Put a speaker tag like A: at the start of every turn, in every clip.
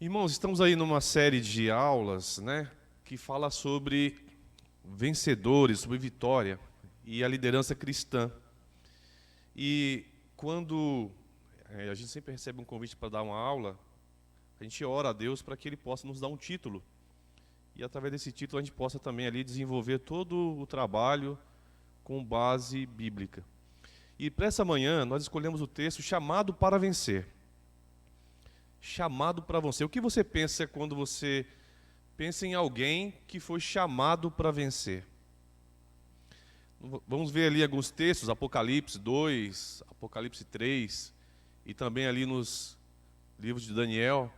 A: Irmãos, estamos aí numa série de aulas, que fala sobre vencedores, sobre vitória e a liderança cristã. E quando a gente sempre recebe um convite para dar uma aula, a gente ora a Deus para que Ele possa nos dar um título. E através desse título a gente possa também ali desenvolver todo o trabalho com base bíblica. E para essa manhã nós escolhemos o texto chamado para vencer. Chamado para vencer. O que você pensa quando você pensa em alguém que foi chamado para vencer? Vamos ver ali alguns textos, Apocalipse 2, Apocalipse 3, e também ali nos livros de Daniel,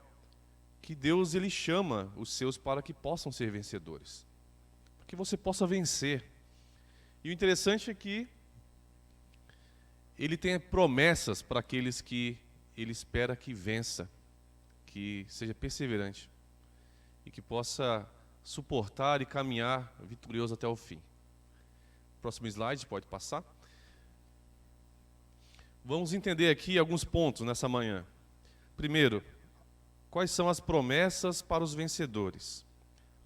A: que Deus ele chama os seus para que possam ser vencedores, para que você possa vencer. E o interessante é que Ele tem promessas para aqueles que Ele espera que vença, que seja perseverante e que possa suportar e caminhar vitorioso até o fim. Próximo slide, pode passar. Vamos entender aqui alguns pontos nessa manhã. Primeiro, quais são as promessas para os vencedores?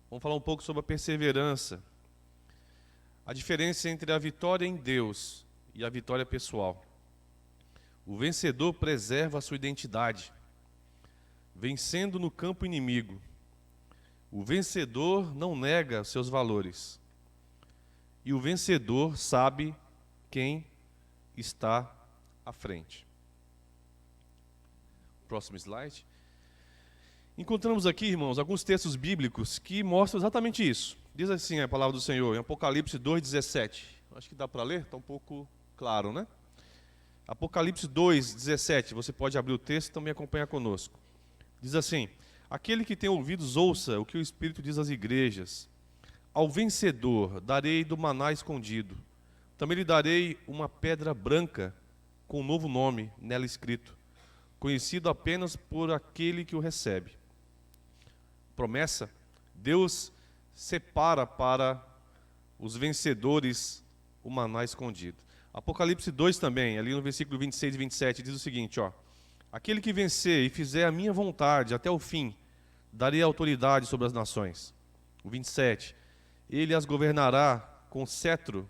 A: Vamos falar um pouco sobre a perseverança. A diferença entre a vitória em Deus e a vitória pessoal. O vencedor preserva a sua identidade, vencendo no campo inimigo. O vencedor não nega seus valores. E o vencedor sabe quem está à frente. Próximo slide. Encontramos aqui, irmãos, alguns textos bíblicos que mostram exatamente isso. Diz assim a palavra do Senhor, em Apocalipse 2,17. Acho que dá para ler, está um pouco claro, né? Apocalipse 2,17, você pode abrir o texto e também acompanhar conosco. Diz assim: aquele que tem ouvidos, ouça o que o Espírito diz às igrejas. Ao vencedor darei do maná escondido. Também lhe darei uma pedra branca com um novo nome nela escrito, conhecido apenas por aquele que o recebe. Promessa: Deus separa para os vencedores o maná escondido. Apocalipse 2 também, ali no versículo 26 e 27, diz o seguinte, aquele que vencer e fizer a minha vontade até o fim, darei autoridade sobre as nações. O 27, ele as governará com cetro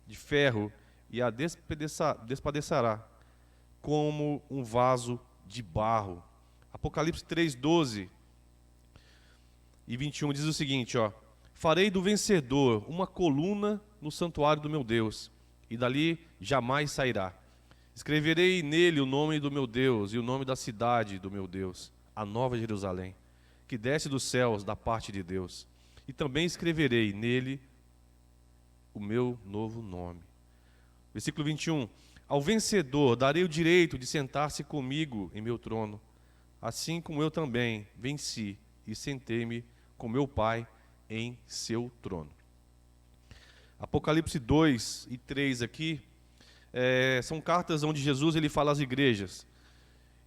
A: de ferro e a despadeçará como um vaso de barro. Apocalipse 3, 12 e 21 diz o seguinte, farei do vencedor uma coluna no santuário do meu Deus, e dali jamais sairá. Escreverei nele o nome do meu Deus e o nome da cidade do meu Deus, a Nova Jerusalém, que desce dos céus da parte de Deus. E também escreverei nele o meu novo nome. Versículo 21. Ao vencedor darei o direito de sentar-se comigo em meu trono, assim como eu também venci e sentei-me com meu Pai em seu trono. Apocalipse 2 e 3 aqui, são cartas onde Jesus ele fala às igrejas.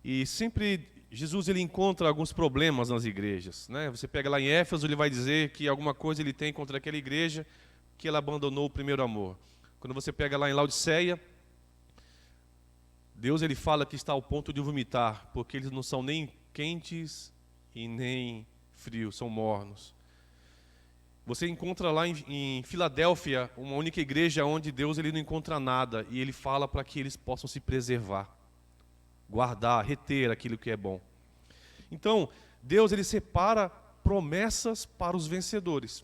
A: E sempre Jesus ele encontra alguns problemas nas igrejas, né? Você pega lá em Éfeso, ele vai dizer que alguma coisa ele tem contra aquela igreja, que ela abandonou o primeiro amor. Quando você pega lá em Laodiceia, Deus ele fala que está ao ponto de vomitar, porque eles não são nem quentes e nem frios, são mornos. Você encontra lá em Filadélfia uma única igreja onde Deus ele não encontra nada e ele fala para que eles possam se preservar, guardar, reter aquilo que é bom. Então, Deus ele separa promessas para os vencedores.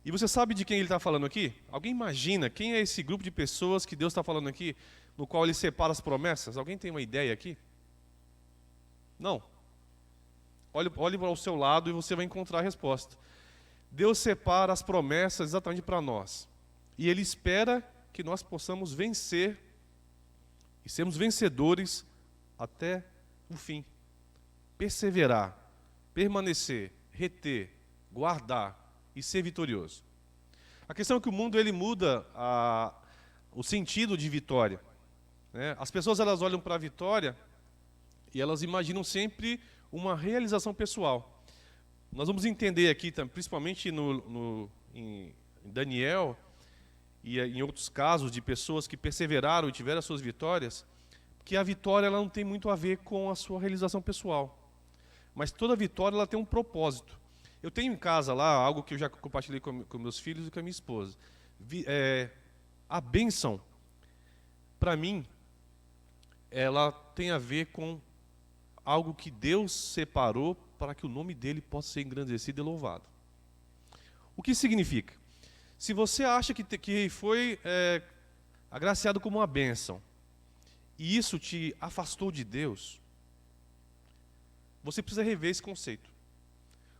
A: E você sabe de quem ele está falando aqui? Alguém imagina quem é esse grupo de pessoas que Deus está falando aqui, no qual ele separa as promessas? Alguém tem uma ideia aqui? Não. Olhe para o seu lado e você vai encontrar a resposta. Deus separa as promessas exatamente para nós. E Ele espera que nós possamos vencer e sermos vencedores até o fim. Perseverar, permanecer, reter, guardar e ser vitorioso. A questão é que o mundo ele muda o sentido de vitória, né? As pessoas elas olham para a vitória e elas imaginam sempre uma realização pessoal. Nós vamos entender aqui, principalmente em Daniel e em outros casos de pessoas que perseveraram e tiveram as suas vitórias, que a vitória ela não tem muito a ver com a sua realização pessoal. Mas toda vitória ela tem um propósito. Eu tenho em casa lá algo que eu já compartilhei com meus filhos e com a minha esposa. A bênção, para mim, ela tem a ver com algo que Deus separou para que o nome dele possa ser engrandecido e louvado. O que significa? Se você acha que foi agraciado como uma bênção, e isso te afastou de Deus, você precisa rever esse conceito.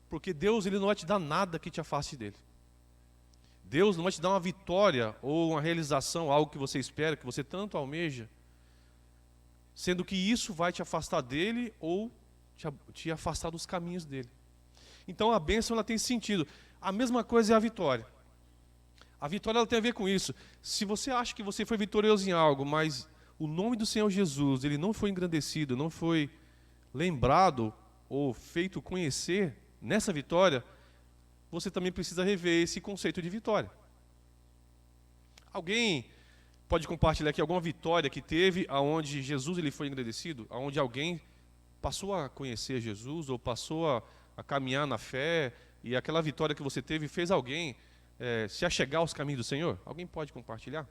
A: Porque Deus ele não vai te dar nada que te afaste dele. Deus não vai te dar uma vitória ou uma realização, algo que você espera, que você tanto almeja, sendo que isso vai te afastar dele ou te afastar dos caminhos dele. Então a bênção ela tem sentido. A mesma coisa é a vitória. A vitória ela tem a ver com isso. Se você acha que você foi vitorioso em algo, mas o nome do Senhor Jesus ele não foi engrandecido, não foi lembrado ou feito conhecer nessa vitória, você também precisa rever esse conceito de vitória. Alguém pode compartilhar aqui alguma vitória que teve aonde Jesus ele foi engrandecido, aonde alguém passou a conhecer Jesus ou passou a caminhar na fé e aquela vitória que você teve fez alguém se achegar aos caminhos do Senhor? Alguém pode compartilhar?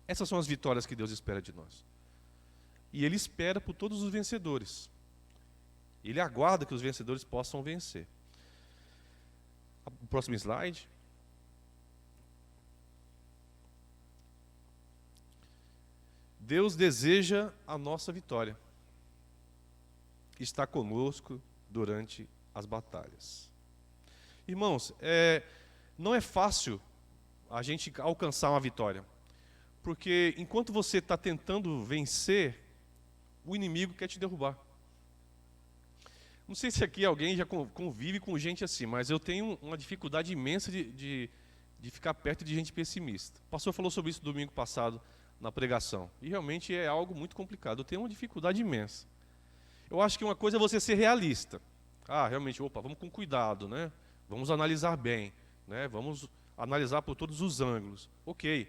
A: Essas são as vitórias que Deus espera de nós. E Ele espera por todos os vencedores. Ele aguarda que os vencedores possam vencer. O próximo slide. Deus deseja a nossa vitória. Está conosco durante as batalhas. Irmãos, não é fácil a gente alcançar uma vitória. Porque enquanto você está tentando vencer, o inimigo quer te derrubar. Não sei se aqui alguém já convive com gente assim, mas eu tenho uma dificuldade imensa de ficar perto de gente pessimista. O pastor falou sobre isso domingo passado na pregação. E realmente é algo muito complicado. Eu tenho uma dificuldade imensa. Eu acho que uma coisa é você ser realista. Realmente, vamos com cuidado, né? Vamos analisar bem, né? Vamos analisar por todos os ângulos. Ok.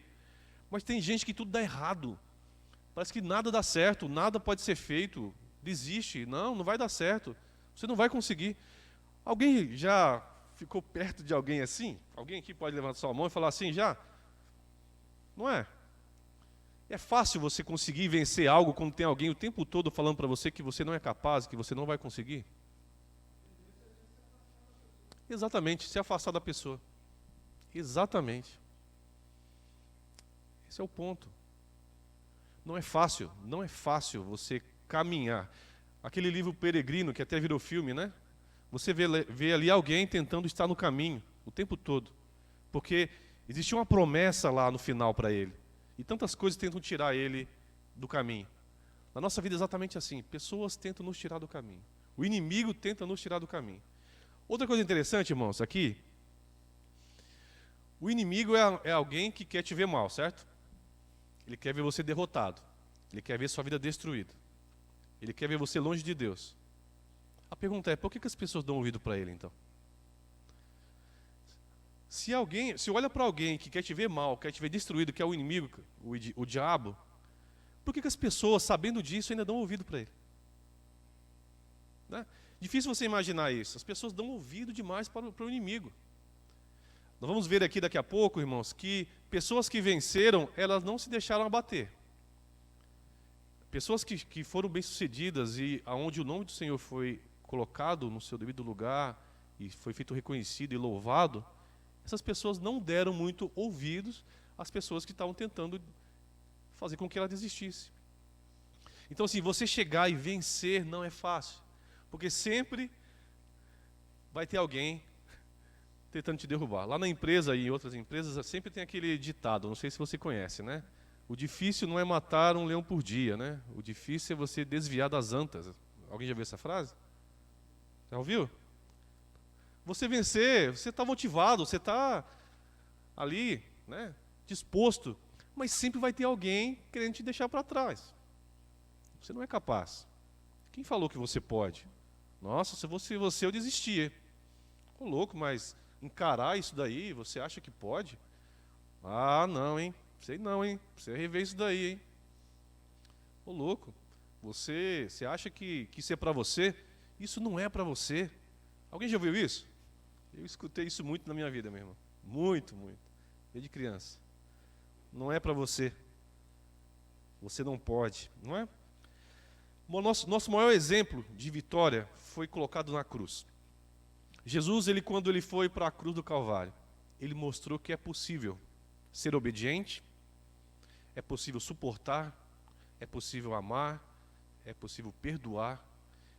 A: Mas tem gente que tudo dá errado. Parece que nada dá certo, nada pode ser feito. Desiste. Não vai dar certo. Você não vai conseguir. Alguém já ficou perto de alguém assim? Alguém aqui pode levantar sua mão e falar assim já? Não é? É fácil você conseguir vencer algo quando tem alguém o tempo todo falando para você que você não é capaz, que você não vai conseguir? Exatamente, se afastar da pessoa. Exatamente. Esse é o ponto. Não é fácil você caminhar. Aquele livro Peregrino, que até virou filme, né? Você vê ali alguém tentando estar no caminho o tempo todo. Porque existia uma promessa lá no final para ele. E tantas coisas tentam tirar ele do caminho. Na nossa vida é exatamente assim. Pessoas tentam nos tirar do caminho. O inimigo tenta nos tirar do caminho. Outra coisa interessante, irmãos, aqui. O inimigo é alguém que quer te ver mal, certo? Ele quer ver você derrotado. Ele quer ver sua vida destruída. Ele quer ver você longe de Deus. A pergunta é, por que as pessoas dão ouvido para ele, então? Se olha para alguém que quer te ver mal, quer te ver destruído, que é o inimigo, o diabo, por que as pessoas, sabendo disso, ainda dão ouvido para ele? Né? Difícil você imaginar isso. As pessoas dão ouvido demais para o inimigo. Nós vamos ver aqui daqui a pouco, irmãos, que pessoas que venceram, elas não se deixaram abater. Pessoas que foram bem-sucedidas e aonde o nome do Senhor foi colocado no seu devido lugar e foi feito reconhecido e louvado, essas pessoas não deram muito ouvidos às pessoas que estavam tentando fazer com que ela desistisse. Então, assim, você chegar e vencer não é fácil, porque sempre vai ter alguém tentando te derrubar. Lá na empresa e em outras empresas sempre tem aquele ditado, não sei se você conhece, né? O difícil não é matar um leão por dia, né? O difícil é você desviar das antas. Alguém já viu essa frase? Já ouviu? Você vencer, você está motivado, você está ali, né, disposto, mas sempre vai ter alguém querendo te deixar para trás. Você não é capaz. Quem falou que você pode? Nossa, se fosse você, eu desistia. Ô louco, mas encarar isso daí, você acha que pode? Não, hein? Sei não, hein? Precisa rever isso daí, hein? Ô louco. Você acha que isso é para você? Isso não é para você. Alguém já ouviu isso? Eu escutei isso muito na minha vida, meu irmão. Muito, muito. Desde criança. Não é para você. Você não pode, não é? O nosso maior exemplo de vitória foi colocado na cruz. Jesus, quando ele foi para a cruz do Calvário, ele mostrou que é possível ser obediente, é possível suportar, é possível amar, é possível perdoar.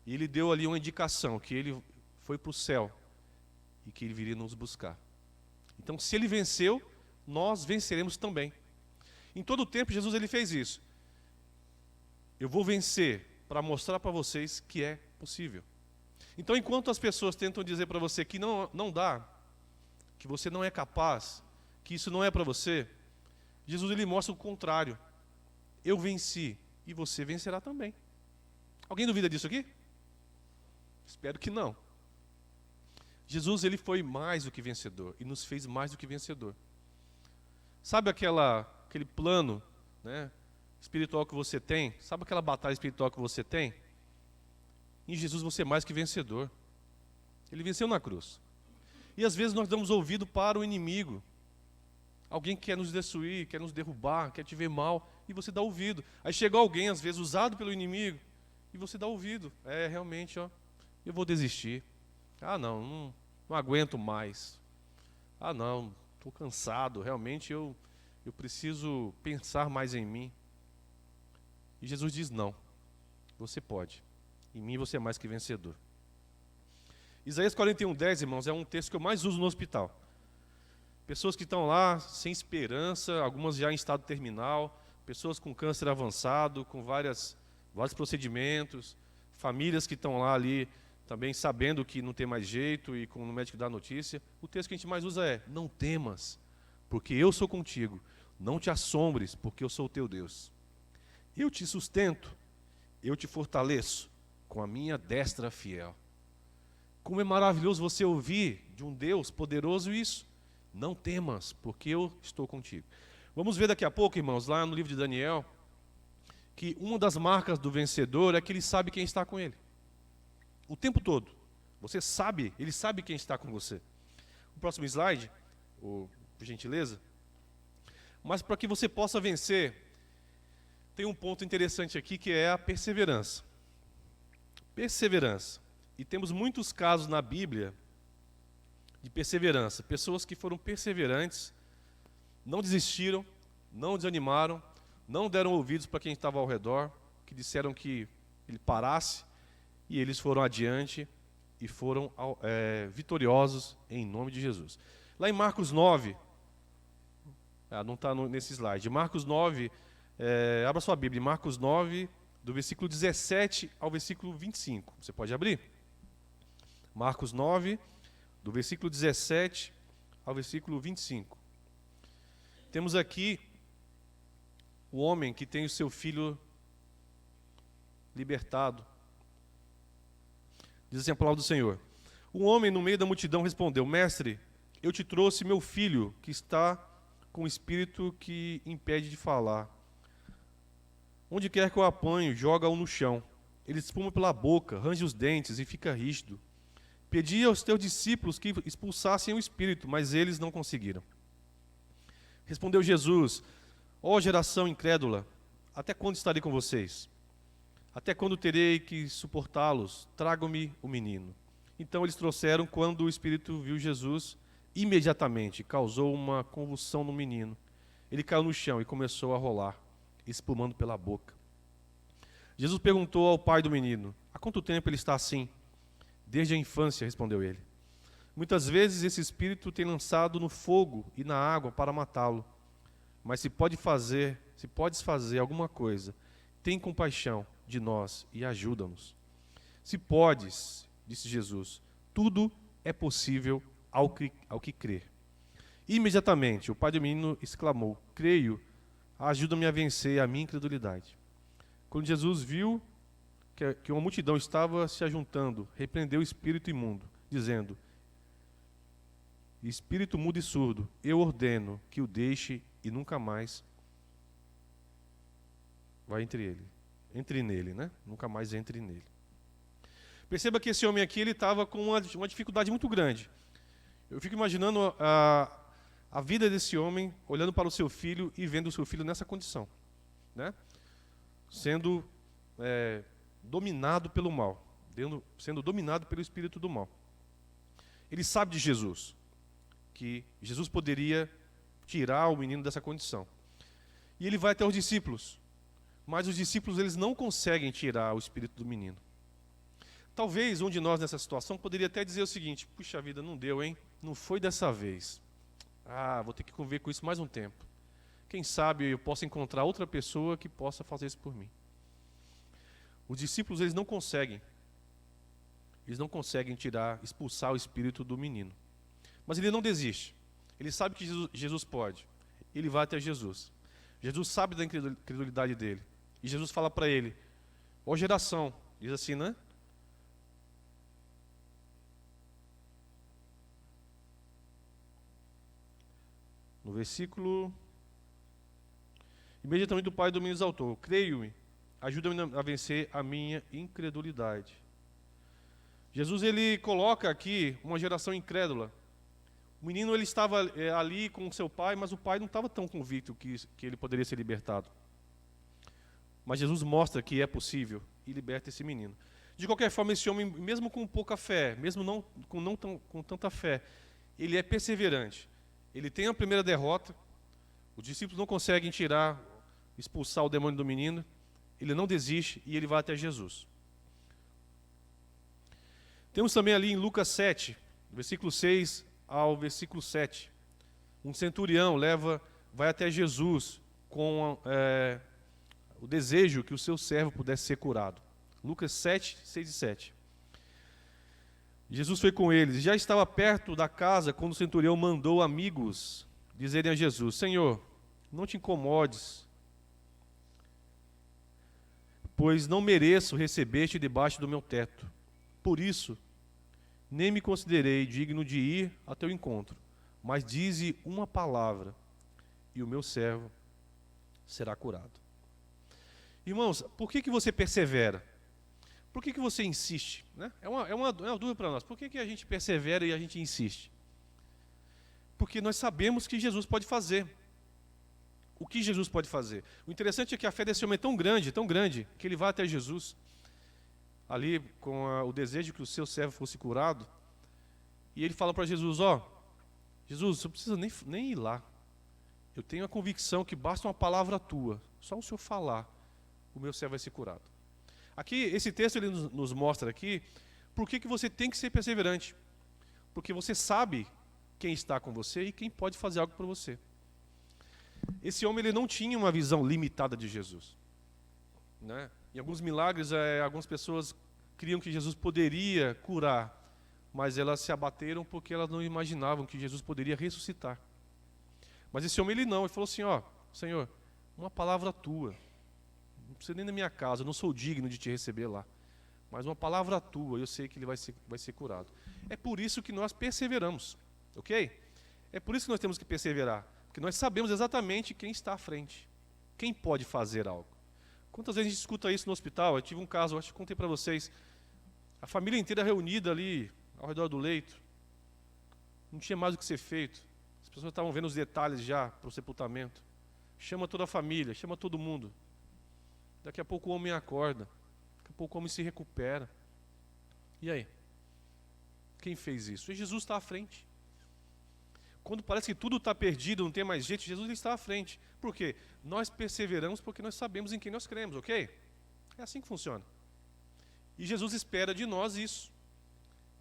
A: E ele deu ali uma indicação, que ele foi para o céu e que ele viria nos buscar. Então, se ele venceu, nós venceremos também. Em todo o tempo, Jesus ele fez isso. Eu vou vencer para mostrar para vocês que é possível. Então, enquanto as pessoas tentam dizer para você que não dá, que você não é capaz, que isso não é para você, Jesus ele mostra o contrário. Eu venci e você vencerá também. Alguém duvida disso aqui? Espero que não. Jesus ele foi mais do que vencedor e nos fez mais do que vencedor. Sabe aquele plano, né, espiritual que você tem? Sabe aquela batalha espiritual que você tem? Em Jesus você é mais que vencedor. Ele venceu na cruz. E às vezes nós damos ouvido para o inimigo. Alguém quer nos destruir, quer nos derrubar, quer te ver mal, e você dá ouvido. Aí chega alguém, às vezes, usado pelo inimigo, e você dá ouvido. Realmente, eu vou desistir. Não aguento mais. Não, estou cansado, realmente eu preciso pensar mais em mim. E Jesus diz, não, você pode. Em mim você é mais que vencedor. Isaías 41:10, irmãos, é um texto que eu mais uso no hospital. Pessoas que estão lá sem esperança, algumas já em estado terminal, pessoas com câncer avançado, com vários procedimentos, famílias que estão lá ali também sabendo que não tem mais jeito e quando o médico dá a notícia. O texto que a gente mais usa é, não temas, porque eu sou contigo. Não te assombres, porque eu sou o teu Deus. Eu te sustento, eu te fortaleço com a minha destra fiel. Como é maravilhoso você ouvir de um Deus poderoso isso. Não temas, porque eu estou contigo. Vamos ver daqui a pouco, irmãos, lá no livro de Daniel, que uma das marcas do vencedor é que ele sabe quem está com ele. O tempo todo. Você sabe, ele sabe quem está com você. O próximo slide, por gentileza. Mas para que você possa vencer, tem um ponto interessante aqui que é a perseverança. Perseverança. E temos muitos casos na Bíblia de perseverança. Pessoas que foram perseverantes, não desistiram, não desanimaram, não deram ouvidos para quem estava ao redor, que disseram que ele parasse, e eles foram adiante e foram vitoriosos em nome de Jesus. Lá em Marcos 9, não está nesse slide, Marcos 9, abra sua Bíblia, Marcos 9, do versículo 17 ao versículo 25. Você pode abrir? Marcos 9, do versículo 17 ao versículo 25. Temos aqui o homem que tem o seu filho libertado. Diz assim a palavra do Senhor. Um homem no meio da multidão respondeu, mestre, eu te trouxe meu filho que está com o espírito que impede de falar. Onde quer que eu apanho, joga-o no chão. Ele espuma pela boca, range os dentes e fica rígido. Pedi aos teus discípulos que expulsassem o espírito, mas eles não conseguiram. Respondeu Jesus, ó geração incrédula, até quando estarei com vocês? Até quando terei que suportá-los? Tragam-me o menino. Então eles trouxeram, quando o espírito viu Jesus, imediatamente causou uma convulsão no menino. Ele caiu no chão e começou a rolar, espumando pela boca. Jesus perguntou ao pai do menino, há quanto tempo ele está assim? Desde a infância, respondeu ele. Muitas vezes esse espírito tem lançado no fogo e na água para matá-lo. Mas se podes fazer alguma coisa, tem compaixão de nós e ajuda-nos. Se podes, disse Jesus, tudo é possível ao que crer. Imediatamente o pai do menino exclamou, creio, ajuda-me a vencer a minha incredulidade. Quando Jesus viu que uma multidão estava se ajuntando, repreendeu o espírito imundo, dizendo, espírito mudo e surdo, eu ordeno que o deixe e nunca mais vá entre ele. entre nele, né? Nunca mais entre nele. Perceba que esse homem aqui, ele estava com uma dificuldade muito grande. Eu fico imaginando a vida desse homem, olhando para o seu filho e vendo o seu filho nessa condição, né? Sendo dominado pelo mal, sendo dominado pelo espírito do mal. Ele sabe de Jesus, que Jesus poderia tirar o menino dessa condição. E ele vai até os discípulos, mas os discípulos eles não conseguem tirar o espírito do menino. Talvez um de nós nessa situação poderia até dizer o seguinte: puxa vida, não deu, hein? Não foi dessa vez. Vou ter que conviver com isso mais um tempo. Quem sabe eu possa encontrar outra pessoa que possa fazer isso por mim. Os discípulos eles não conseguem expulsar o espírito do menino. Mas ele não desiste. Ele sabe que Jesus pode. Ele vai até Jesus. Jesus sabe da incredulidade dele. E Jesus fala para ele: ó geração, diz assim, né? No versículo: imediatamente o pai do menino exaltou: creio-me, ajuda-me a vencer a minha incredulidade. Jesus ele coloca aqui uma geração incrédula. O menino ele estava ali com seu pai, mas o pai não estava tão convicto que ele poderia ser libertado. Mas Jesus mostra que é possível e liberta esse menino. De qualquer forma, esse homem, mesmo com pouca fé, mesmo não com tanta fé, ele é perseverante. Ele tem a primeira derrota, os discípulos não conseguem expulsar o demônio do menino, ele não desiste e ele vai até Jesus. Temos também ali em Lucas 7, versículo 6 ao versículo 7, um centurião vai até Jesus com o desejo que o seu servo pudesse ser curado. Lucas 7, 6 e 7. Jesus foi com eles, e já estava perto da casa quando o centurião mandou amigos dizerem a Jesus: Senhor, não te incomodes, pois não mereço receber-te debaixo do meu teto. Por isso, nem me considerei digno de ir a teu encontro, mas dize uma palavra, e o meu servo será curado. Irmãos, por que você persevera? Por que você insiste? Né? É uma dúvida para nós. Por que a gente persevera e a gente insiste? Porque nós sabemos que Jesus pode fazer. O que Jesus pode fazer? O interessante é que a fé desse homem é tão grande, que ele vai até Jesus, ali com o desejo que o seu servo fosse curado, e ele fala para Jesus: Jesus, você não precisa nem ir lá. Eu tenho a convicção que basta uma palavra tua, só o Senhor falar, o meu servo vai ser curado. Aqui, esse texto ele nos mostra aqui por que você tem que ser perseverante. Porque você sabe quem está com você e quem pode fazer algo por você. Esse homem ele não tinha uma visão limitada de Jesus, né? Em alguns milagres, algumas pessoas criam que Jesus poderia curar, mas elas se abateram porque elas não imaginavam que Jesus poderia ressuscitar. Mas esse homem ele falou assim: Senhor, uma palavra tua, não precisa nem na minha casa, eu não sou digno de te receber lá, mas uma palavra tua, eu sei que ele vai ser curado. É por isso que nós perseveramos, ok? É por isso que nós temos que perseverar, porque nós sabemos exatamente quem está à frente, quem pode fazer algo. Quantas vezes a gente escuta isso no hospital? Eu tive um caso, acho que contei para vocês, a família inteira reunida ali, ao redor do leito, não tinha mais o que ser feito, as pessoas estavam vendo os detalhes já para o sepultamento, chama toda a família, chama todo mundo. Daqui a pouco o homem acorda, daqui a pouco o homem se recupera. E aí? Quem fez isso? E Jesus está à frente. Quando parece que tudo está perdido, não tem mais jeito, Jesus está à frente. Por quê? Nós perseveramos porque nós sabemos em quem nós cremos, ok? É assim que funciona. E Jesus espera de nós isso,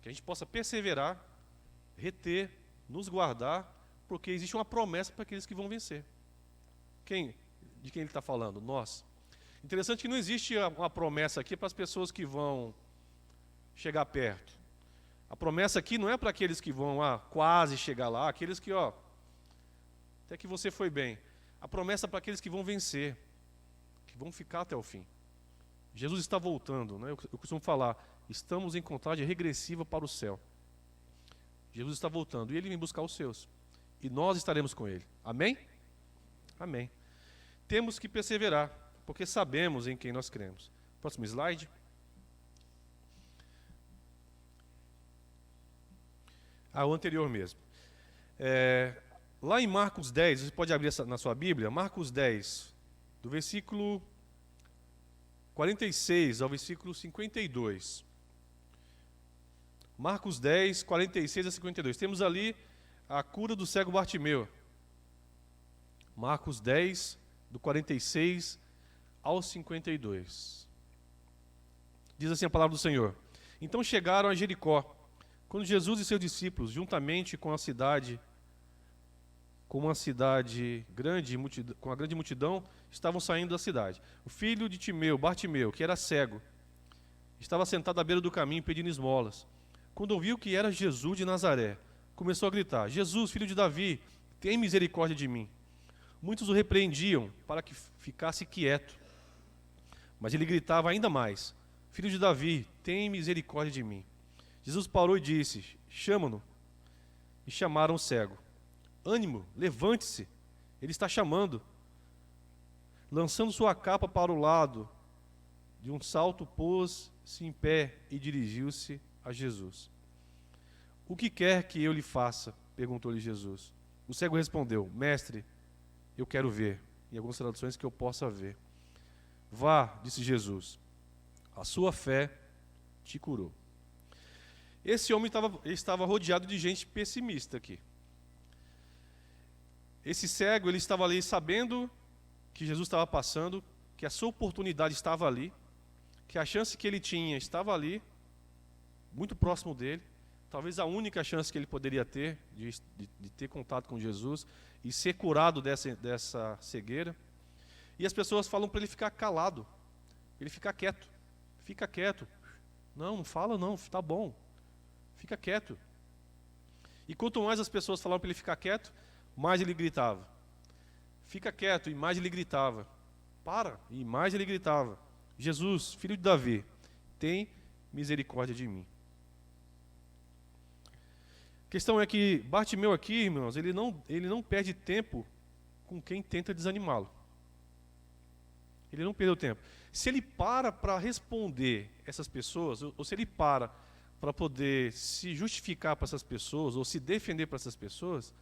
A: que a gente possa perseverar, reter, nos guardar, porque existe uma promessa para aqueles que vão vencer. De quem ele está falando? Nós. Interessante que não existe uma promessa aqui para as pessoas que vão chegar perto. A promessa aqui não é para aqueles que vão quase chegar lá, aqueles que, até que você foi bem. A promessa é para aqueles que vão vencer, que vão ficar até o fim. Jesus está voltando, né? Eu costumo falar, estamos em contagem regressiva para o céu. Jesus está voltando e ele vem buscar os seus. E nós estaremos com ele. Amém? Amém. Temos que perseverar. porque sabemos em quem nós cremos. Próximo slide. O anterior mesmo. Lá em Marcos 10, você pode abrir na sua Bíblia, Marcos 10, do versículo 46 ao versículo 52. Marcos 10, 46 a 52. Temos ali a cura do cego Bartimeu. Marcos 10, do 46 ao 52. Diz assim a palavra do Senhor. Então chegaram a Jericó, quando Jesus e seus discípulos, juntamente com uma grande multidão, estavam saindo da cidade. O filho de Timeu, Bartimeu, que era cego, estava sentado à beira do caminho pedindo esmolas. Quando ouviu que era Jesus de Nazaré, começou a gritar: Jesus, filho de Davi, tem misericórdia de mim. Muitos o repreendiam para que ficasse quieto, mas ele gritava ainda mais: Filho de Davi, tem misericórdia de mim. Jesus parou e disse: Chama-no. E chamaram o cego. Ânimo, levante-se, ele está chamando. Lançando sua capa para o lado, de um salto pôs-se em pé e dirigiu-se a Jesus. O que quer que eu lhe faça? Perguntou-lhe Jesus. O cego respondeu: Mestre, eu quero ver. Em algumas traduções, que eu possa ver. Vá, disse Jesus, a sua fé te curou. Esse homem estava rodeado de gente pessimista aqui. Esse cego, ele estava ali sabendo que Jesus estava passando, que a sua oportunidade estava ali, que a chance que ele tinha estava ali, muito próximo dele, talvez a única chance que ele poderia ter de ter contato com Jesus e ser curado dessa cegueira. E as pessoas falam para ele ficar calado, ele ficar quieto. Fica quieto. Não fala não, tá bom. Fica quieto. E quanto mais as pessoas falavam para ele ficar quieto, mais ele gritava. Fica quieto, e mais ele gritava. Para, e mais ele gritava. Jesus, filho de Davi, tem misericórdia de mim. A questão é que Bartimeu aqui, irmãos, ele não perde tempo com quem tenta desanimá-lo. Ele não perdeu tempo. Se ele para responder essas pessoas, ou se ele para poder se justificar para essas pessoas, ou se defender para essas pessoas,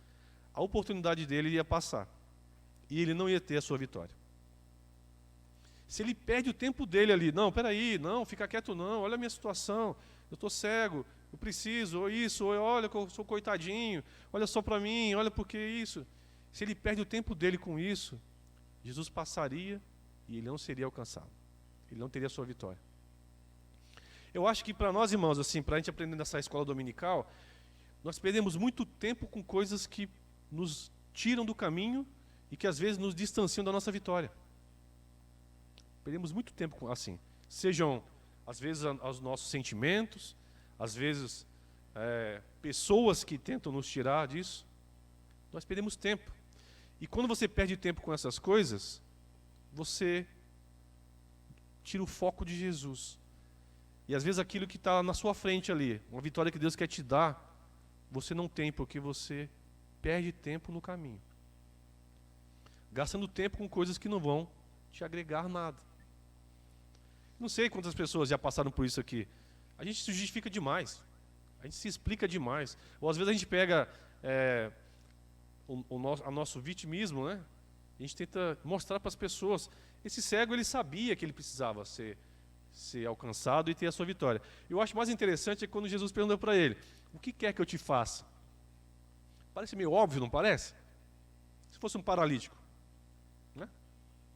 A: a oportunidade dele ia passar. E ele não ia ter a sua vitória. Se ele perde o tempo dele ali, não, peraí, não, fica quieto não, olha a minha situação, eu estou cego, eu preciso, ou isso, ou olha que eu sou coitadinho, olha só para mim, olha porque isso. Se ele perde o tempo dele com isso, Jesus passaria e ele não seria alcançado. Ele não teria a sua vitória. Eu acho que para nós, irmãos, assim, para a gente aprender nessa escola dominical, nós perdemos muito tempo com coisas que nos tiram do caminho e que às vezes nos distanciam da nossa vitória. Perdemos muito tempo assim. Sejam, às vezes, aos nossos sentimentos, às vezes, pessoas que tentam nos tirar disso. Nós perdemos tempo. E quando você perde tempo com essas coisas, você tira o foco de Jesus. E às vezes aquilo que está na sua frente ali, uma vitória que Deus quer te dar, você não tem porque você perde tempo no caminho. Gastando tempo com coisas que não vão te agregar nada. Não sei quantas pessoas já passaram por isso aqui. A gente se justifica demais. A gente se explica demais. Ou às vezes a gente pega o nosso vitimismo, né? A gente tenta mostrar para as pessoas. Esse cego, ele sabia que ele precisava ser alcançado e ter a sua vitória. Eu acho mais interessante é quando Jesus perguntou para ele: o que quer que eu te faça? Parece meio óbvio, não parece? Se fosse um paralítico, né?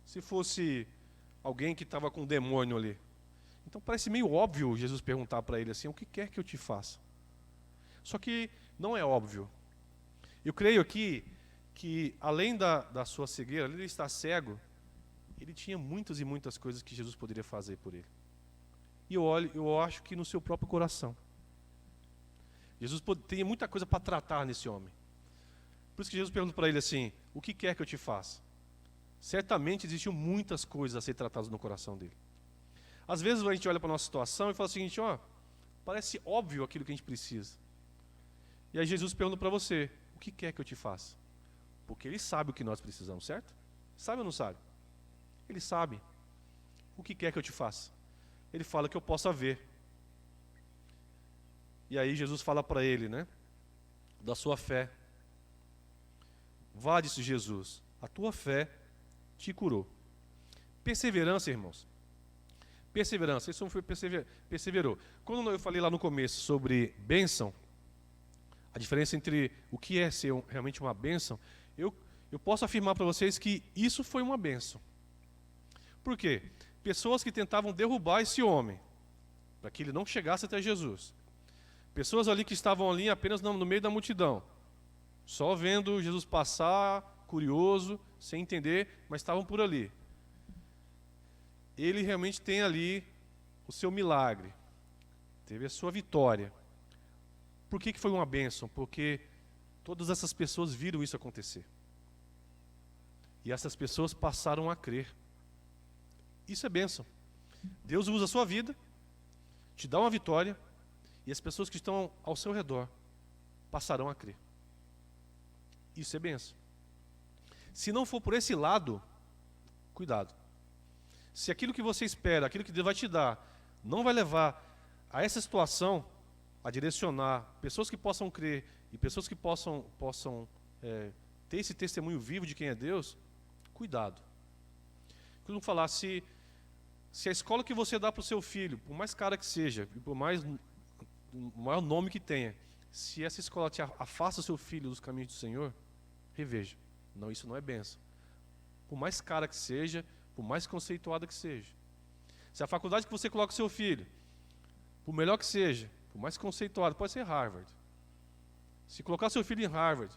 A: Se fosse alguém que estava com um demônio ali. Então parece meio óbvio Jesus perguntar para ele assim: o que quer que eu te faça? Só que não é óbvio. Eu creio aqui que além da sua cegueira, além de ele estar cego, ele tinha muitas e muitas coisas que Jesus poderia fazer por ele. E eu acho que no seu próprio coração. Jesus tinha muita coisa para tratar nesse homem. Por isso que Jesus pergunta para ele assim: o que quer que eu te faça? Certamente existiam muitas coisas a ser tratadas no coração dele. Às vezes a gente olha para a nossa situação e fala o seguinte: parece óbvio aquilo que a gente precisa. E aí Jesus pergunta para você: o que quer que eu te faça? Porque ele sabe o que nós precisamos, certo? Sabe ou não sabe? Ele sabe. o que quer que eu te faça? Ele fala que eu possa ver. E aí Jesus fala para ele, né? Da sua fé. Vá, disse Jesus, a tua fé te curou. Perseverança, irmãos. Perseverança, esse homem foi perseverou. Quando eu falei lá no começo sobre bênção, a diferença entre o que é ser realmente uma bênção, eu posso afirmar para vocês que isso foi uma bênção. Por quê? Pessoas que tentavam derrubar esse homem, para que ele não chegasse até Jesus. Pessoas ali que estavam ali apenas no meio da multidão, só vendo Jesus passar, curioso, sem entender, mas estavam por ali. Ele realmente tem ali o seu milagre, teve a sua vitória. Por que foi uma bênção? Porque todas essas pessoas viram isso acontecer. E essas pessoas passaram a crer. Isso é bênção. Deus usa a sua vida, te dá uma vitória, e as pessoas que estão ao seu redor passarão a crer. Isso é bênção. Se não for por esse lado, cuidado. Se aquilo que você espera, aquilo que Deus vai te dar, não vai levar a essa situação, a direcionar pessoas que possam crer e pessoas que possam ter esse testemunho vivo de quem é Deus, cuidado. Quando falar, se a escola que você dá para o seu filho, por mais cara que seja, e por mais o maior nome que tenha, se essa escola te afasta o seu filho dos caminhos do Senhor, reveja. Não, isso não é bênção. Por mais cara que seja, por mais conceituada que seja. Se a faculdade que você coloca o seu filho, por melhor que seja, por mais conceituada, pode ser Harvard. Se colocar seu filho em Harvard,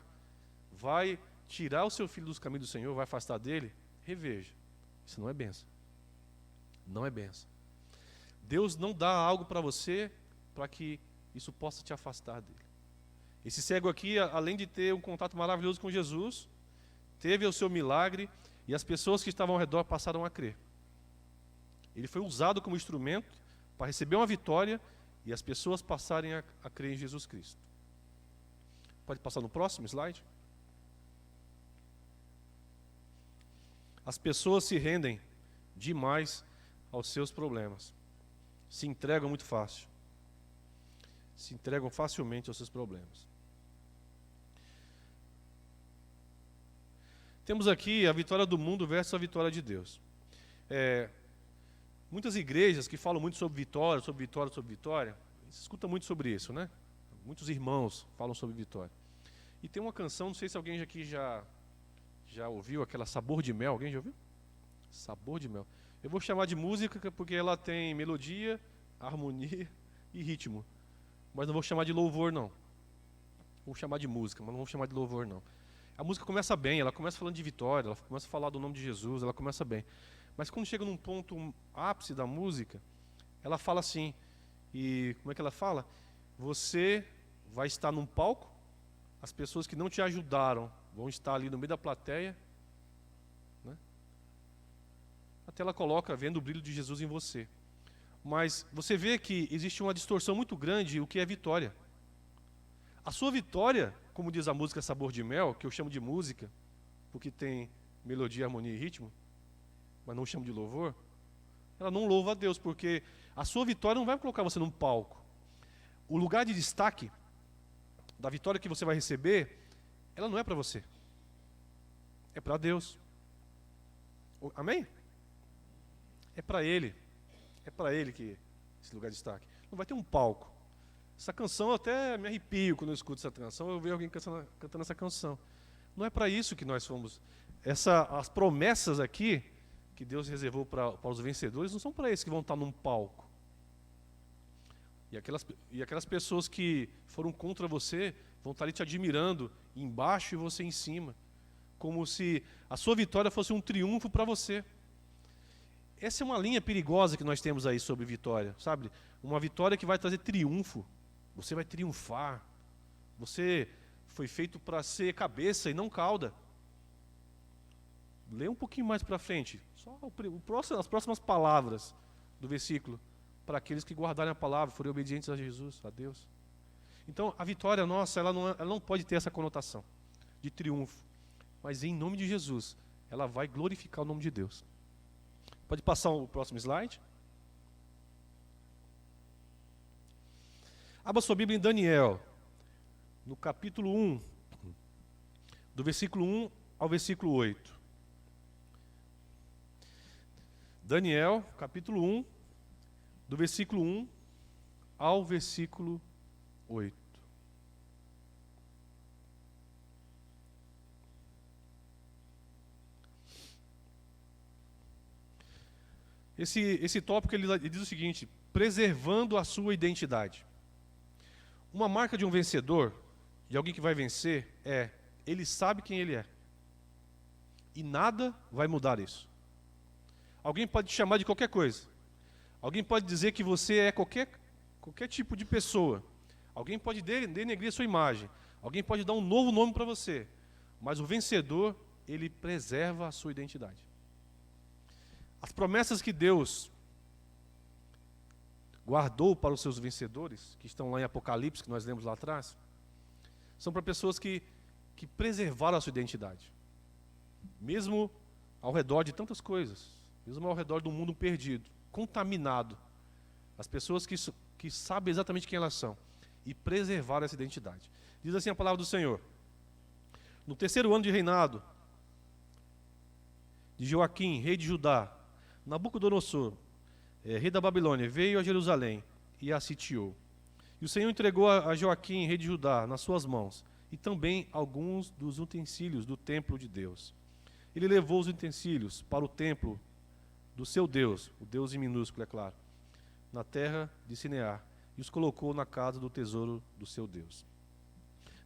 A: vai tirar o seu filho dos caminhos do Senhor, vai afastar dele, reveja. Isso não é bênção. Não é bênção. Deus não dá algo para você para que isso possa te afastar dele. Esse cego aqui, além de ter um contato maravilhoso com Jesus, teve o seu milagre e as pessoas que estavam ao redor passaram a crer. Ele foi usado como instrumento para receber uma vitória e as pessoas passarem a crer em Jesus Cristo. Pode passar no próximo slide? As pessoas se rendem demais aos seus problemas. Se entregam muito fácil. Se entregam facilmente aos seus problemas. Temos aqui a vitória do mundo versus a vitória de Deus. Muitas igrejas que falam muito sobre vitória, sobre vitória, sobre vitória, se escuta muito sobre isso, né? Muitos irmãos falam sobre vitória. E tem uma canção, não sei se alguém aqui já ouviu, aquela Sabor de Mel. Alguém já ouviu? Sabor de Mel. Eu vou chamar de música porque ela tem melodia, harmonia e ritmo. Mas não vou chamar de louvor, não. Vou chamar de música, mas não vou chamar de louvor, não. A música começa bem, ela começa falando de vitória, ela começa a falar do nome de Jesus, ela começa bem. Mas quando chega num ponto ápice da música, ela fala assim, e como é que ela fala? Você vai estar num palco, as pessoas que não te ajudaram vão estar ali no meio da plateia, né? Até ela coloca, vendo o brilho de Jesus em você. Mas você vê que existe uma distorção muito grande o que é vitória. A sua vitória, como diz a música Sabor de Mel, que eu chamo de música, porque tem melodia, harmonia e ritmo, mas não chamo de louvor, ela não louva a Deus, porque a sua vitória não vai colocar você num palco. O lugar de destaque da vitória que você vai receber, ela não é para você. É para Deus. Amém? É para Ele. É para Ele que esse lugar de destaque. Não vai ter um palco. Essa canção eu até me arrepio quando eu escuto essa canção, eu vejo alguém cantando essa canção. Não é para isso que nós fomos. As promessas aqui que Deus reservou para os vencedores não são para esses que vão estar num palco. E aquelas pessoas que foram contra você vão estar ali te admirando embaixo e você em cima, como se a sua vitória fosse um triunfo para você. Essa é uma linha perigosa que nós temos aí sobre vitória, sabe? Uma vitória que vai trazer triunfo. Você vai triunfar. Você foi feito para ser cabeça e não cauda. Lê um pouquinho mais para frente. Só as próximas palavras do versículo. Para aqueles que guardarem a palavra, forem obedientes a Jesus, a Deus. Então, a vitória nossa, ela não pode ter essa conotação de triunfo. Mas em nome de Jesus, ela vai glorificar o nome de Deus. Pode passar o próximo slide. Abra sua Bíblia em Daniel, no capítulo 1, do versículo 1 ao versículo 8. Daniel, capítulo 1, do versículo 1 ao versículo 8. Esse tópico ele diz o seguinte: preservando a sua identidade. Uma marca de um vencedor, de alguém que vai vencer, ele sabe quem ele é. E nada vai mudar isso. Alguém pode te chamar de qualquer coisa. Alguém pode dizer que você é qualquer tipo de pessoa. Alguém pode denegrir a sua imagem. Alguém pode dar um novo nome para você. Mas o vencedor, ele preserva a sua identidade. As promessas que Deus guardou para os seus vencedores, que estão lá em Apocalipse, que nós lemos lá atrás, são para pessoas que preservaram a sua identidade. Mesmo ao redor de tantas coisas, mesmo ao redor do mundo perdido, contaminado, as pessoas que sabem exatamente quem elas são e preservaram essa identidade. Diz assim a palavra do Senhor: no terceiro ano de reinado de Joaquim, rei de Judá, Nabucodonosor, rei da Babilônia, veio a Jerusalém e a sitiou. E o Senhor entregou a Joaquim, rei de Judá, nas suas mãos, e também alguns dos utensílios do templo de Deus. Ele levou os utensílios para o templo do seu Deus, o Deus em minúsculo, é claro, na terra de Sinear, e os colocou na casa do tesouro do seu Deus.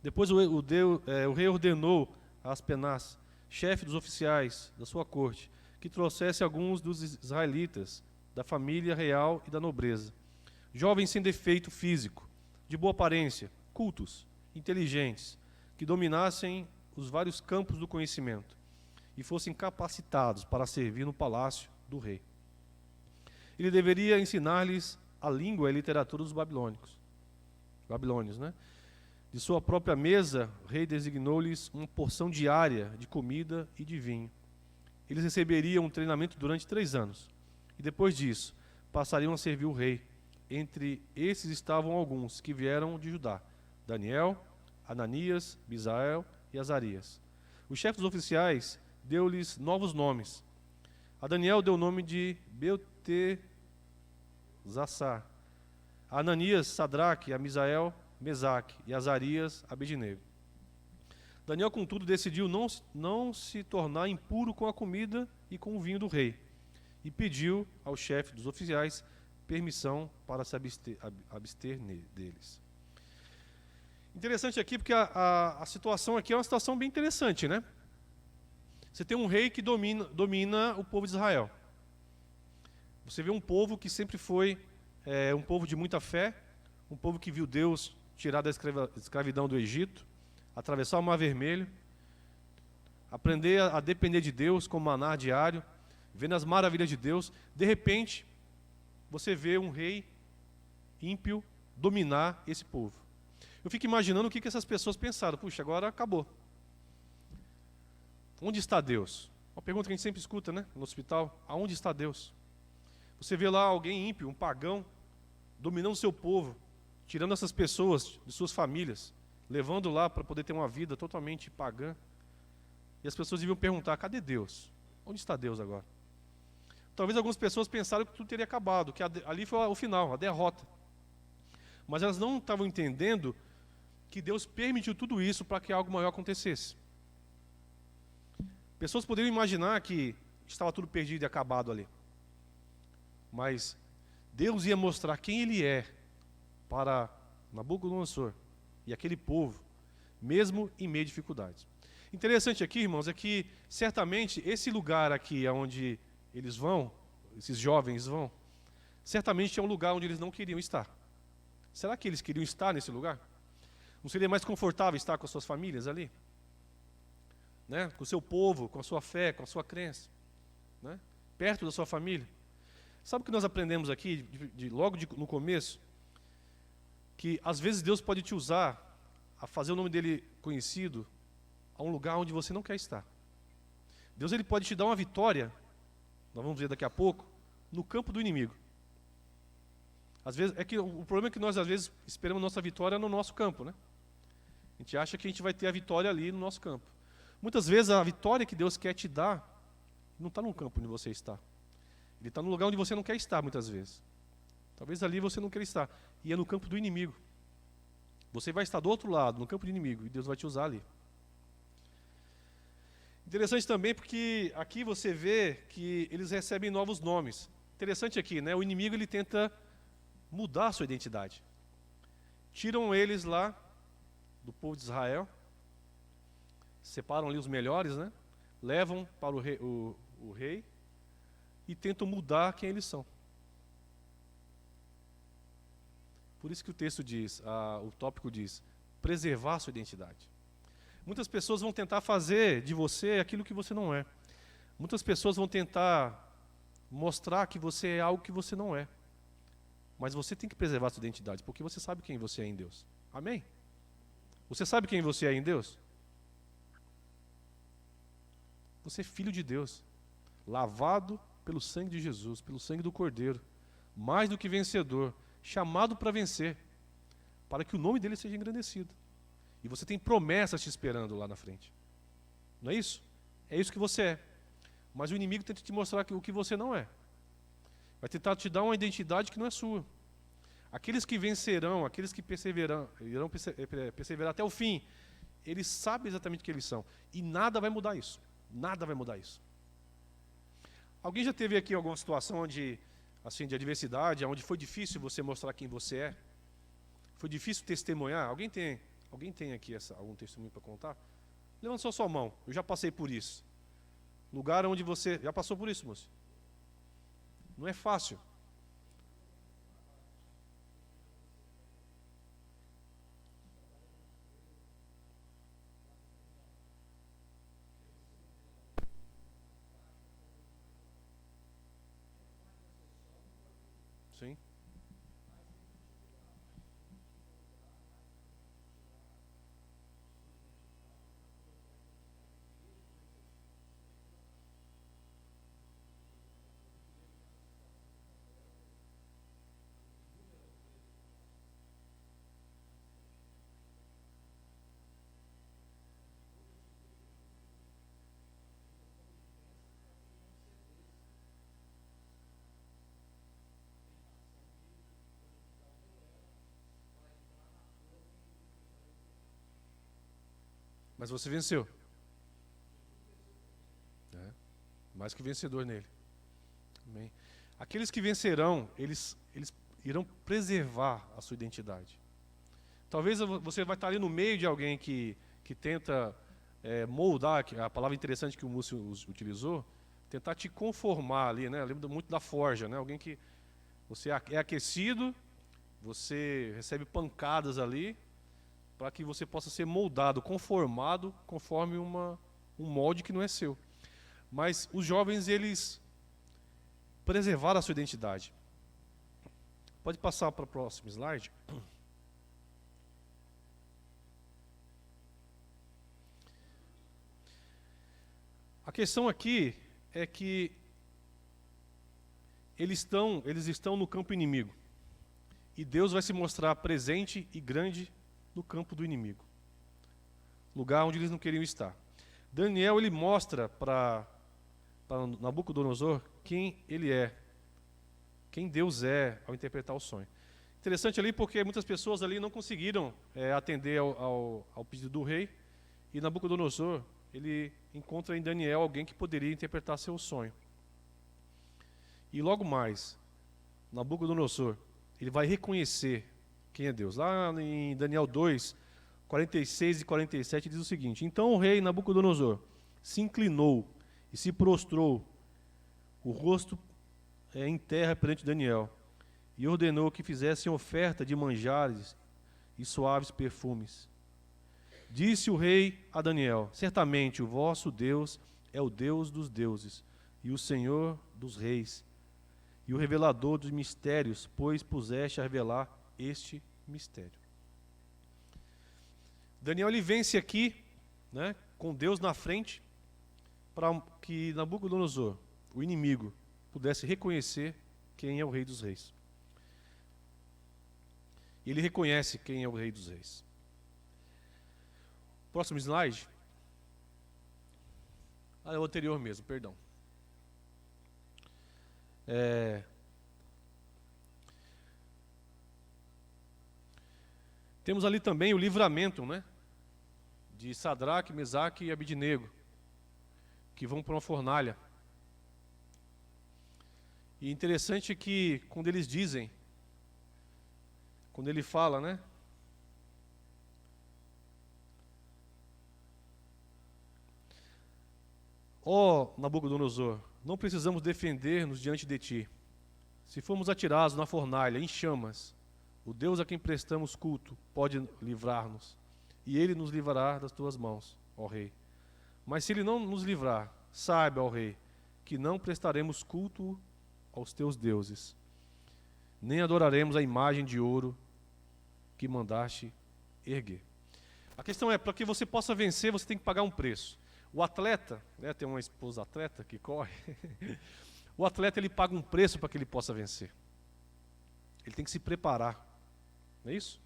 A: Depois o rei ordenou a Aspenaz, chefe dos oficiais da sua corte, que trouxesse alguns dos israelitas, da família real e da nobreza, jovens sem defeito físico, de boa aparência, cultos, inteligentes, que dominassem os vários campos do conhecimento e fossem capacitados para servir no palácio do rei. Ele deveria ensinar-lhes a língua e a literatura dos babilônios, né? De sua própria mesa, o rei designou-lhes uma porção diária de comida e de vinho. Eles receberiam um treinamento durante 3 anos. E depois disso, passariam a servir o rei. Entre esses estavam alguns que vieram de Judá: Daniel, Ananias, Misael e Azarias. O chefe dos oficiais deu-lhes novos nomes. A Daniel deu o nome de Beltesassar. A Ananias, Sadraque, a Misael, Mesaque, e Azarias, Abednego. Daniel, contudo, decidiu não se tornar impuro com a comida e com o vinho do rei, e pediu ao chefe dos oficiais permissão para se abster deles. Interessante aqui, porque a situação aqui é uma situação bem interessante, né? Você tem um rei que domina o povo de Israel. Você vê um povo que sempre foi um povo de muita fé, um povo que viu Deus tirar da escravidão do Egito, atravessar o Mar Vermelho, aprender a depender de Deus como maná diário, vendo as maravilhas de Deus. De repente, você vê um rei ímpio dominar esse povo. Eu fico imaginando o que essas pessoas pensaram. Puxa, agora acabou. Onde está Deus? Uma pergunta que a gente sempre escuta, né, no hospital: aonde está Deus? Você vê lá alguém ímpio, um pagão, dominando o seu povo, tirando essas pessoas de suas famílias, levando lá para poder ter uma vida totalmente pagã. E as pessoas deviam perguntar: cadê Deus? Onde está Deus agora? Talvez algumas pessoas pensaram que tudo teria acabado, que ali foi o final, a derrota. Mas elas não estavam entendendo que Deus permitiu tudo isso para que algo maior acontecesse. Pessoas poderiam imaginar que estava tudo perdido e acabado ali. Mas Deus ia mostrar quem Ele é para Nabucodonosor e aquele povo, mesmo em meio a dificuldades. Interessante aqui, irmãos, é que certamente esse lugar aqui onde eles vão, esses jovens vão, certamente é um lugar onde eles não queriam estar. Será que eles queriam estar nesse lugar? Não seria mais confortável estar com as suas famílias ali? Né? Com o seu povo, com a sua fé, com a sua crença, né? Perto da sua família. Sabe o que nós aprendemos aqui, logo no começo? Que às vezes Deus pode te usar a fazer o nome dele conhecido a um lugar onde você não quer estar. Deus ele pode te dar uma vitória nós vamos ver daqui a pouco, no campo do inimigo. Às vezes, é que o problema é que nós, às vezes, esperamos nossa vitória no nosso campo, né? A gente acha que a gente vai ter a vitória ali no nosso campo. Muitas vezes, a vitória que Deus quer te dar, não está no campo onde você está. Ele está no lugar onde você não quer estar, muitas vezes. Talvez ali você não queira estar. E é no campo do inimigo. Você vai estar do outro lado, no campo do inimigo, e Deus vai te usar ali. Interessante também porque aqui você vê que eles recebem novos nomes. Interessante aqui, né? O inimigo ele tenta mudar a sua identidade. Tiram eles lá do povo de Israel, separam ali os melhores, né? Levam para o rei e tentam mudar quem eles são. Por isso que o texto diz, o tópico diz, preservar a sua identidade. Muitas pessoas vão tentar fazer de você aquilo que você não é. Muitas pessoas vão tentar mostrar que você é algo que você não é. Mas você tem que preservar a sua identidade, porque você sabe quem você é em Deus. Amém? Você sabe quem você é em Deus? Você é filho de Deus, lavado pelo sangue de Jesus, pelo sangue do Cordeiro, mais do que vencedor, chamado para vencer, para que o nome dele seja engrandecido. E você tem promessas te esperando lá na frente. Não é isso? É isso que você é. Mas o inimigo tenta te mostrar o que você não é. Vai tentar te dar uma identidade que não é sua. Aqueles que vencerão, aqueles que irão perseverar até o fim, eles sabem exatamente o que eles são. E nada vai mudar isso. Nada vai mudar isso. Alguém já teve aqui alguma situação onde, assim, de adversidade, onde foi difícil você mostrar quem você é? Foi difícil testemunhar? Alguém tem aqui algum testemunho para contar? Levanta só sua mão. Eu já passei por isso. Lugar onde você... Já passou por isso, moço? Não é fácil. Sim. Mas você venceu. É. Mais que vencedor nele. Amém. Aqueles que vencerão, eles irão preservar a sua identidade. Talvez você vai estar ali no meio de alguém que tenta moldar, a palavra interessante que o Múcio utilizou, tentar te conformar ali, né? Eu lembro muito da forja, né? Alguém que você é aquecido, você recebe pancadas ali, para que você possa ser moldado, conformado, conforme um molde que não é seu. Mas os jovens, eles preservaram a sua identidade. Pode passar para o próximo slide. A questão aqui é que eles estão no campo inimigo. E Deus vai se mostrar presente e grande no campo do inimigo. Lugar onde eles não queriam estar. Daniel, ele mostra para Nabucodonosor quem ele é. Quem Deus é ao interpretar o sonho. Interessante ali porque muitas pessoas ali não conseguiram atender ao pedido do rei. E Nabucodonosor, ele encontra em Daniel alguém que poderia interpretar seu sonho. E logo mais, Nabucodonosor, ele vai reconhecer quem é Deus. Lá em Daniel 2, 46 e 47 diz o seguinte: Então o rei Nabucodonosor se inclinou e se prostrou, o rosto em terra perante Daniel, e ordenou que fizessem oferta de manjares e suaves perfumes. Disse o rei a Daniel: Certamente o vosso Deus é o Deus dos deuses e o Senhor dos reis, e o revelador dos mistérios, pois puseste a revelar este mistério. Daniel, ele vence aqui, né, com Deus na frente, para que Nabucodonosor, o inimigo, pudesse reconhecer quem é o Rei dos Reis. Ele reconhece quem é o Rei dos Reis. Próximo slide. É o anterior mesmo, perdão. Temos ali também o livramento, né? De Sadraque, Mesaque e Abidnego, que vão para uma fornalha. E interessante que quando eles dizem, quando ele fala, né? Ó Nabucodonosor, não precisamos defender-nos diante de ti. Se formos atirados na fornalha, em chamas, o Deus a quem prestamos culto pode livrar-nos, e ele nos livrará das tuas mãos, ó Rei. Mas se ele não nos livrar, saiba, ó Rei, que não prestaremos culto aos teus deuses, nem adoraremos a imagem de ouro que mandaste erguer. A questão é, para que você possa vencer, você tem que pagar um preço. O atleta, né, tem uma esposa atleta que corre, o atleta ele paga um preço para que ele possa vencer. Ele tem que se preparar, não é isso?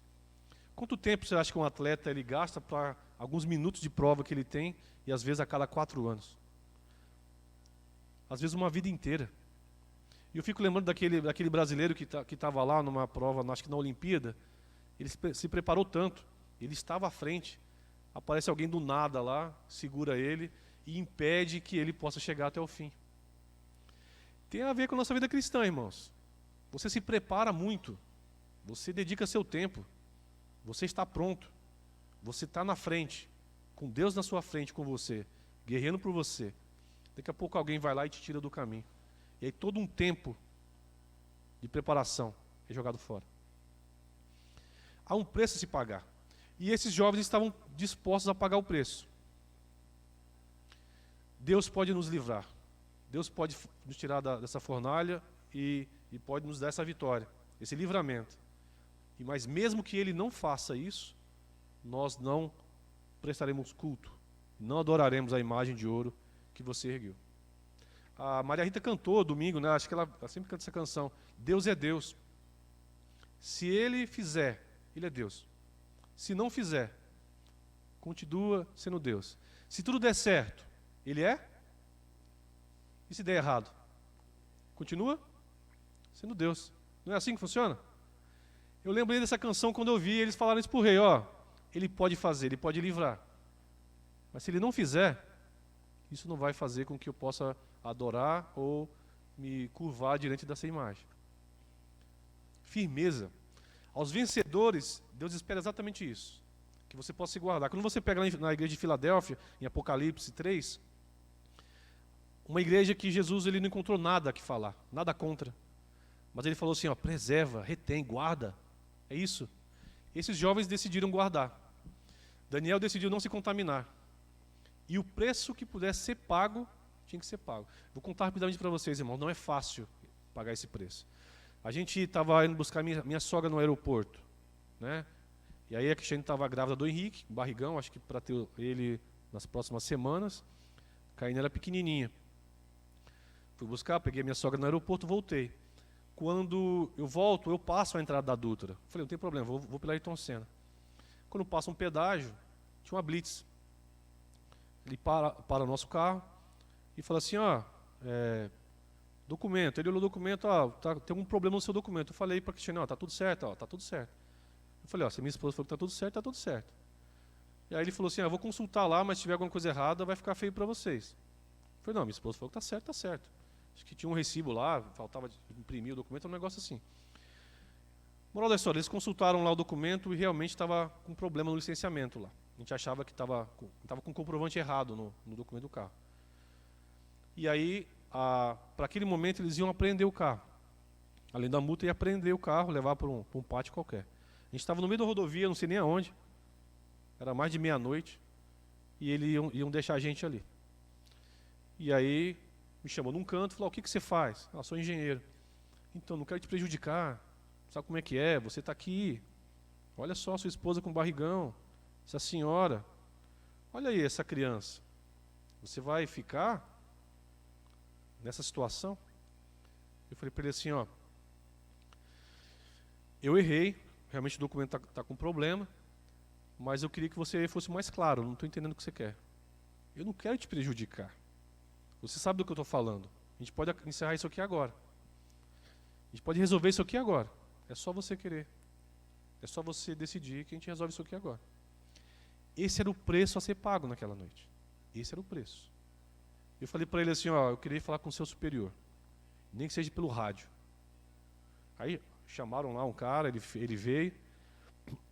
A: Quanto tempo você acha que um atleta ele gasta para alguns minutos de prova que ele tem, e às vezes a cada 4 anos? Às vezes uma vida inteira. E eu fico lembrando daquele brasileiro que estava lá numa prova, acho que na Olimpíada, ele se preparou tanto, ele estava à frente, aparece alguém do nada lá, segura ele e impede que ele possa chegar até o fim. Tem a ver com a nossa vida cristã, irmãos. Você se prepara muito, você dedica seu tempo, você está pronto, você está na frente, com Deus na sua frente com você, guerreando por você. Daqui a pouco alguém vai lá e te tira do caminho. E aí todo um tempo de preparação é jogado fora. Há um preço a se pagar. E esses jovens estavam dispostos a pagar o preço. Deus pode nos livrar. Deus pode nos tirar dessa fornalha e pode nos dar essa vitória, esse livramento. Mas mesmo que Ele não faça isso, nós não prestaremos culto, não adoraremos a imagem de ouro que você ergueu. A Maria Rita cantou domingo, né? Acho que ela sempre canta essa canção. Deus é Deus. Se Ele fizer, Ele é Deus. Se não fizer, continua sendo Deus. Se tudo der certo, Ele é? E se der errado? Continua sendo Deus. Não é assim que funciona? Eu lembrei dessa canção quando eu vi eles falaram isso para o rei, ó. Ele pode fazer, ele pode livrar. Mas se ele não fizer, isso não vai fazer com que eu possa adorar ou me curvar diante dessa imagem. Firmeza. Aos vencedores, Deus espera exatamente isso. Que você possa se guardar. Quando você pega na igreja de Filadélfia, em Apocalipse 3, uma igreja que Jesus ele não encontrou nada que falar, nada contra. Mas ele falou assim, ó, preserva, retém, guarda. É isso. Esses jovens decidiram guardar. Daniel decidiu não se contaminar. E o preço que pudesse ser pago, tinha que ser pago. Vou contar rapidamente para vocês, irmãos, não é fácil pagar esse preço. A gente estava indo buscar minha sogra no aeroporto, né? E aí a Cristiane estava grávida do Henrique, barrigão, acho que para ter ele nas próximas semanas. A Caína era pequenininha. Fui buscar, peguei minha sogra no aeroporto, voltei. Quando eu volto, eu passo a entrada da Dutra. Falei, não tem problema, vou pela Ayrton Senna. Quando passa um pedágio, tinha uma blitz. Ele para o nosso carro e fala assim, ó, documento. Ele olhou o documento, ó, tem algum problema no seu documento. Eu falei para a Cristiane, ó, tá tudo certo, ó, tá tudo certo. Eu falei, ó, se minha esposa falou que tá tudo certo, tá tudo certo. E aí ele falou assim, vou consultar lá, mas se tiver alguma coisa errada, vai ficar feio para vocês. Eu falei, não, minha esposa falou que tá certo, tá certo. Acho que tinha um recibo lá, faltava imprimir o documento, um negócio assim. Moral da história, eles consultaram lá o documento e realmente estava com problema no licenciamento lá. A gente achava que estava com comprovante errado no documento do carro. E aí, para aquele momento, eles iam apreender o carro. Além da multa, ia apreender o carro, levar para um pátio qualquer. A gente estava no meio da rodovia, não sei nem aonde. Era mais de meia-noite. E eles iam deixar a gente ali. E aí, me chamou num canto e falou, o que você faz? Sou engenheiro. Então, não quero te prejudicar. Sabe como é que é? Você está aqui. Olha só, sua esposa com barrigão. Essa senhora. Olha aí essa criança. Você vai ficar nessa situação? Eu falei para ele assim, ó, eu errei, realmente o documento tá com problema, mas eu queria que você fosse mais claro, eu não estou entendendo o que você quer. Eu não quero te prejudicar. Você sabe do que eu estou falando. A gente pode encerrar isso aqui agora. A gente pode resolver isso aqui agora. É só você querer. É só você decidir que a gente resolve isso aqui agora. Esse era o preço a ser pago naquela noite. Esse era o preço. Eu falei para ele assim, ó, eu queria falar com o seu superior. Nem que seja pelo rádio. Aí chamaram lá um cara, ele veio.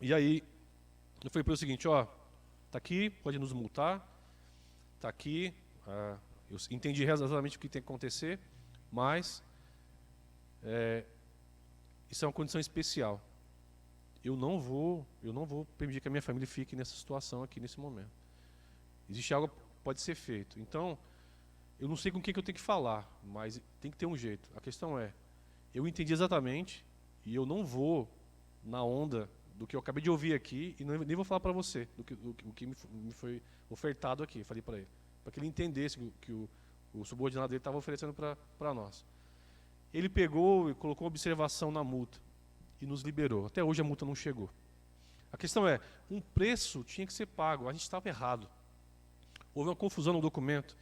A: E aí eu falei para ele o seguinte, ó, tá aqui, pode nos multar. Tá aqui, eu entendi exatamente o que tem que acontecer, mas isso é uma condição especial. Eu não vou permitir que a minha família fique nessa situação aqui nesse momento. Existe algo que pode ser feito. Então, eu não sei com quem que eu tenho que falar, mas tem que ter um jeito. A questão é, eu entendi exatamente e eu não vou na onda do que eu acabei de ouvir aqui e nem vou falar para você do que me foi ofertado aqui. Falei para ele, para que ele entendesse que o subordinado dele estava oferecendo para nós. Ele pegou e colocou uma observação na multa e nos liberou. Até hoje a multa não chegou. A questão é, um preço tinha que ser pago, a gente estava errado. Houve uma confusão no documento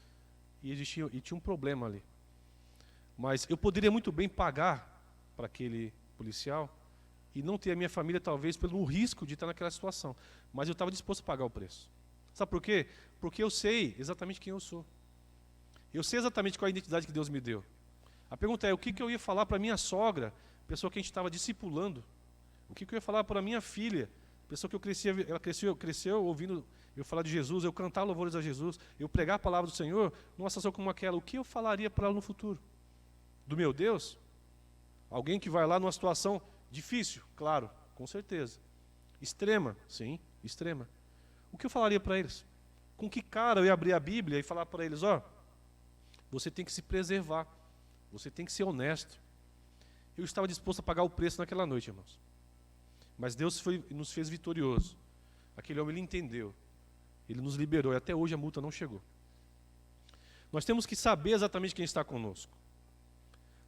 A: e tinha um problema ali. Mas eu poderia muito bem pagar para aquele policial e não ter a minha família, talvez, pelo risco de estar naquela situação. Mas eu estava disposto a pagar o preço. Sabe por quê? Porque eu sei exatamente quem eu sou. Eu sei exatamente qual é a identidade que Deus me deu. A pergunta é, o que eu ia falar para minha sogra, pessoa que a gente estava discipulando? O que eu ia falar para minha filha, pessoa que ela cresceu ouvindo eu falar de Jesus, eu cantar louvores a Jesus, eu pregar a palavra do Senhor, numa situação como aquela, o que eu falaria para ela no futuro? Do meu Deus? Alguém que vai lá numa situação difícil? Claro, com certeza. Extrema? Sim, extrema. O que eu falaria para eles? Com que cara eu ia abrir a Bíblia e falar para eles, ó, você tem que se preservar, você tem que ser honesto. Eu estava disposto a pagar o preço naquela noite, irmãos. Mas Deus nos fez vitorioso. Aquele homem, ele entendeu. Ele nos liberou e até hoje a multa não chegou. Nós temos que saber exatamente quem está conosco.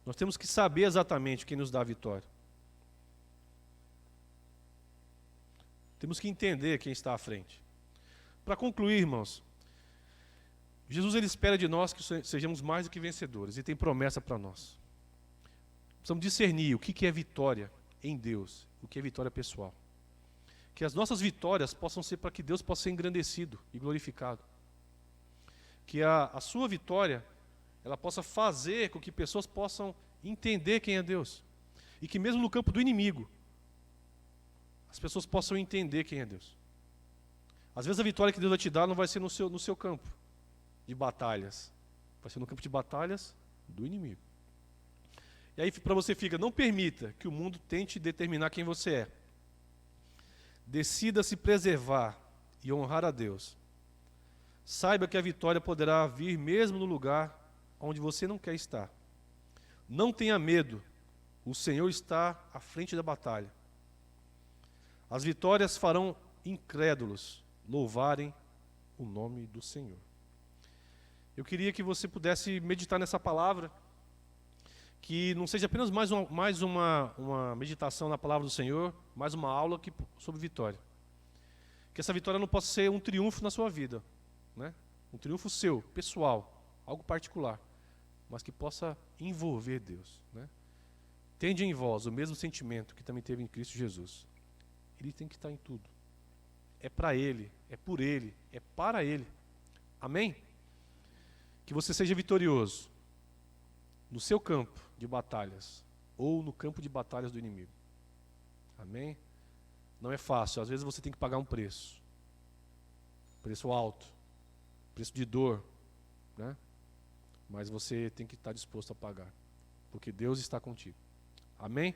A: Nós temos que saber exatamente quem nos dá a vitória. Temos que entender quem está à frente. Para concluir, irmãos, Jesus ele espera de nós que sejamos mais do que vencedores e tem promessa para nós. Precisamos discernir o que é vitória em Deus, o que é vitória pessoal. Que as nossas vitórias possam ser para que Deus possa ser engrandecido e glorificado. Que a sua vitória, ela possa fazer com que pessoas possam entender quem é Deus. E que mesmo no campo do inimigo, as pessoas possam entender quem é Deus. Às vezes a vitória que Deus vai te dar não vai ser no seu campo de batalhas. Vai ser no campo de batalhas do inimigo. E aí para você fica, não permita que o mundo tente determinar quem você é. Decida se preservar e honrar a Deus. Saiba que a vitória poderá vir mesmo no lugar onde você não quer estar. Não tenha medo, o Senhor está à frente da batalha. As vitórias farão incrédulos louvarem o nome do Senhor. Eu queria que você pudesse meditar nessa palavra, que não seja apenas mais uma meditação na palavra do Senhor, mais uma aula sobre vitória. Que essa vitória não possa ser um triunfo na sua vida, né? Um triunfo seu, pessoal, algo particular, mas que possa envolver Deus, né? Tende em vós o mesmo sentimento que também teve em Cristo Jesus. Ele tem que estar em tudo. É para Ele, é por Ele, é para Ele. Amém? Que você seja vitorioso no seu campo de batalhas ou no campo de batalhas do inimigo. Amém? Não é fácil, às vezes você tem que pagar um preço. Preço alto, preço de dor, né? Mas você tem que estar disposto a pagar, porque Deus está contigo. Amém?